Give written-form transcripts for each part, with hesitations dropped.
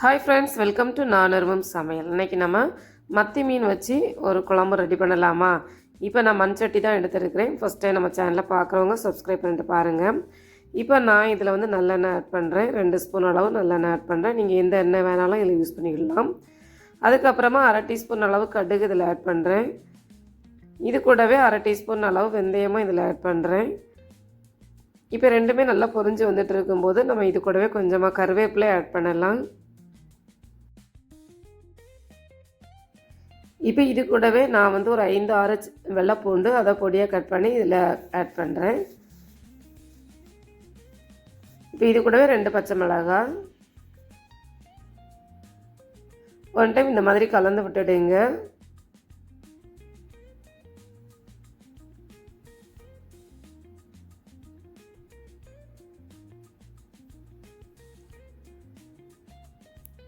Hi friends, welcome to நானர்வம் சமையல். இன்றைக்கி நம்ம மத்தி மீன் வச்சு ஒரு குழம்பு ரெடி பண்ணலாமா? இப்போ நான் மண்சட்டி தான் எடுத்துருக்கிறேன். ஃபஸ்ட் டைம் நம்ம சேனலில் பார்க்குறவங்க சப்ஸ்கிரைப் பண்ணிட்டு பாருங்கள். இப்போ நான் இதில் வந்து நல்லெண்ணெய் ஆட் பண்ணுறேன். 2 ஸ்பூன் அளவு நல்லெண்ணெய் ஆட் பண்ணுறேன். நீங்கள் எந்த எண்ணெய் வேணாலும் இதில் யூஸ் பண்ணிக்கலாம். அதுக்கப்புறமா 1/2 டீஸ்பூன் அளவு கடுகு இதில் ஆட் பண்ணுறேன். இது கூடவே 1/2 டீஸ்பூன் அளவு வெந்தயமும் இதில் ஆட் பண்ணுறேன். இப்போ ரெண்டுமே நல்லா பொரிஞ்சு வந்துட்டு இருக்கும்போது நம்ம இது கூடவே கொஞ்சமாக கருவேப்பிலை ஆட் பண்ணலாம். இப்போ இது கூடவே நான் வந்து ஒரு 5-6 வெள்ளைப்பூண்டு அதை பொடியாக கட் பண்ணி இதில் ஆட் பண்ணுறேன். இப்போ இது கூடவே 2 பச்சை மிளகாய் ஒன் டைம் இந்த மாதிரி கலந்து விட்டுடுங்க.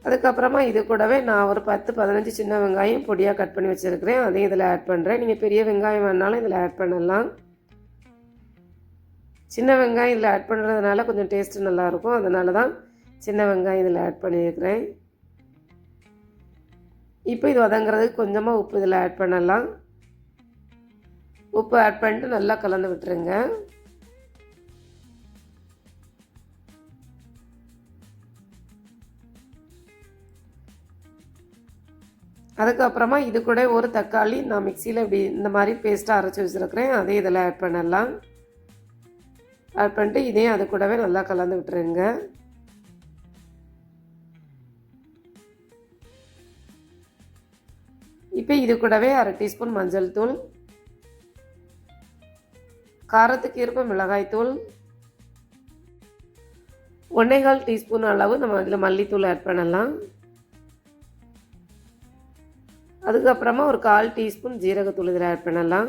அதுக்கப்புறமா இது கூடவே நான் ஒரு 10-15 சின்ன வெங்காயம் பொடியாக கட் பண்ணி வச்சுருக்கிறேன். அதையும் இதில் ஆட் பண்ணுறேன். நீங்கள் பெரிய வெங்காயம் வேணாலும் இதில் ஆட் பண்ணலாம். சின்ன வெங்காயம் இதில் ஆட் பண்ணுறதுனால கொஞ்சம் டேஸ்ட்டு நல்லாயிருக்கும். அதனால தான் சின்ன வெங்காயம் இதில் ஆட் பண்ணியிருக்கிறேன். இப்போ இது வதங்கிறதுக்கு கொஞ்சமாக உப்பு இதில் ஆட் பண்ணலாம். உப்பு ஆட் பண்ணிட்டு நல்லா கலந்து விட்டுருங்க. அதுக்கப்புறமா இது கூட ஒரு தக்காளி நான் மிக்சியில் இப்படி இந்த மாதிரி பேஸ்ட்டாக அரைச்சி வச்சுருக்கிறேன். அதே இதில் ஆட் பண்ணலாம். ஆட் பண்ணிட்டு இதையும் அது கூடவே நல்லா கலந்து விட்டுருங்க. இப்போ இது கூடவே 1/2 டீஸ்பூன் மஞ்சள் தூள், காரத்துக்கு ஏற்ப மிளகாய் தூள், 1/4 டீஸ்பூன் அளவு நம்ம அதில் மல்லித்தூள் ஆட் பண்ணலாம். அதுக்கப்புறமா ஒரு 1/4 டீஸ்பூன் ஜீரகத்தூள் இதில் ஆட் பண்ணலாம்.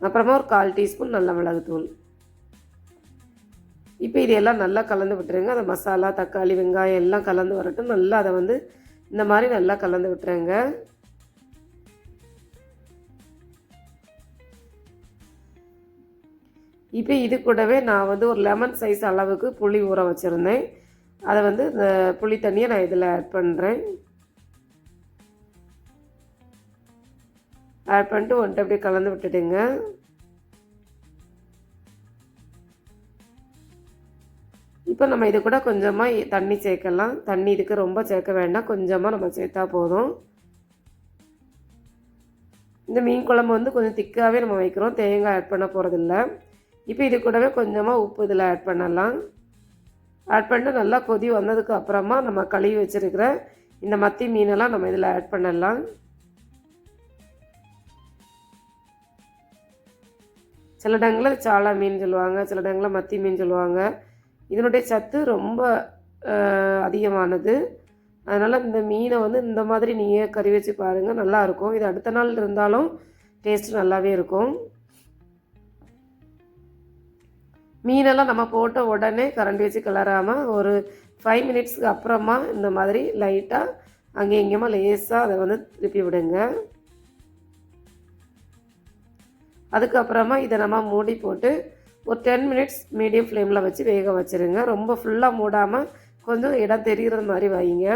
அப்புறமா ஒரு 1/4 டீஸ்பூன் நல்ல மிளகுத்தூள். இப்போ இது எல்லாம் நல்லா கலந்து விட்டுருங்க. அந்த மசாலா, தக்காளி, வெங்காயம் எல்லாம் கலந்து வரட்டும். நல்லா அதை வந்து இந்த மாதிரி நல்லா கலந்து விட்டுருங்க. இப்போ இது கூடவே நான் வந்து ஒரு லெமன் சைஸ் அளவுக்கு புளி ஊற வச்சுருந்தேன். அதை வந்து இந்த புளி தண்ணியை நான் இதில் ஆட் பண்ணுறேன். ஆட் பண்ணிட்டு ஒன்றை அப்படியே கலந்து விட்டுடுங்க. இப்போ நம்ம இது கூட கொஞ்சமாக தண்ணி சேர்க்கலாம். தண்ணி இதுக்கு ரொம்ப சேர்க்க வேண்டாம், கொஞ்சமாக நம்ம சேர்த்தா போதும். இந்த மீன் குழம்பு வந்து கொஞ்சம் திக்காகவே நம்ம வைக்கிறோம், தேங்காய் ஆட் பண்ண போகிறதில்ல. இப்போ இது கூடவே கொஞ்சமாக உப்பு இதில் ஆட் பண்ணலாம். ஆட் பண்ணிட்டு நல்லா கொதி வந்ததுக்கு அப்புறமா நம்ம கழுவி வச்சுருக்கிற இந்த மத்தி மீனெல்லாம் நம்ம இதில் ஆட் பண்ணலாம். சில இடங்களில் சாலா மீன் சொல்லுவாங்க, சில இடங்களில் மத்தி மீன் சொல்லுவாங்க. இதனுடைய சத்து ரொம்ப அதிகமானது. அதனால் இந்த மீனை வந்து இந்த மாதிரி நீங்கள் கறி வச்சு பாருங்கள், நல்லாயிருக்கும். இது அடுத்த நாள் இருந்தாலும் டேஸ்ட்டு நல்லாவே இருக்கும். மீனெல்லாம் நம்ம போட்ட உடனே கரண்டி வச்சு கிளறாமல் ஒரு 5 மினிட்ஸ்க்கு அப்புறமா இந்த மாதிரி லைட்டாக அங்கே இங்கேயுமா லேசாக அதை வந்து திருப்பி விடுங்க. அதுக்கப்புறமா இதை நம்ம மூடி போட்டு ஒரு 10 மினிட்ஸ் மீடியம் ஃப்ளேமில் வச்சு வேக வச்சுருங்க. ரொம்ப ஃபுல்லாக மூடாமல் கொஞ்சம் இடம் தெரிகிற மாதிரி வைங்க.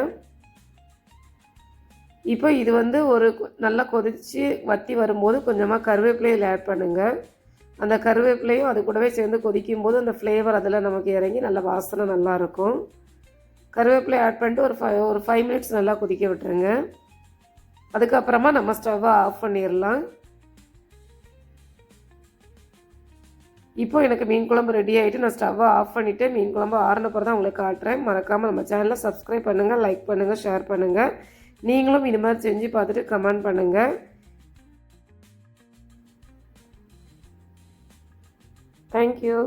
இப்போ இது வந்து ஒரு நல்லா கொதித்து வற்றி வரும்போது கொஞ்சமாக கருவேப்பிலையில் ஆட் பண்ணுங்கள். அந்த கருவேப்பிலையும் அது கூடவே சேர்ந்து கொதிக்கும் போது அந்த ஃப்ளேவர் அதில் நமக்கு இறங்கி நல்ல வாசனை நல்லாயிருக்கும். கருவேப்பிலை ஆட் பண்ணிட்டு ஒரு 5 மினிட்ஸ் நல்லா கொதிக்க விட்டுருங்க. அதுக்கப்புறமா நம்ம ஸ்டவ்வை ஆஃப் பண்ணிடலாம். இப்போ எனக்கு மீன் குழம்பு ரெடி ஆகிட்டு நான் ஸ்டவ்வை ஆஃப் பண்ணிவிட்டு மீன் குழம்பு ஆறுனப்பறம் தான் உங்களுக்கு காட்டுறேன். மறக்காமல் நம்ம சேனலை சப்ஸ்கிரைப் பண்ணுங்கள், லைக் பண்ணுங்கள், ஷேர் பண்ணுங்கள். நீங்களும் இது மாதிரி செஞ்சு பார்த்துட்டு கமெண்ட் பண்ணுங்கள். Thank you.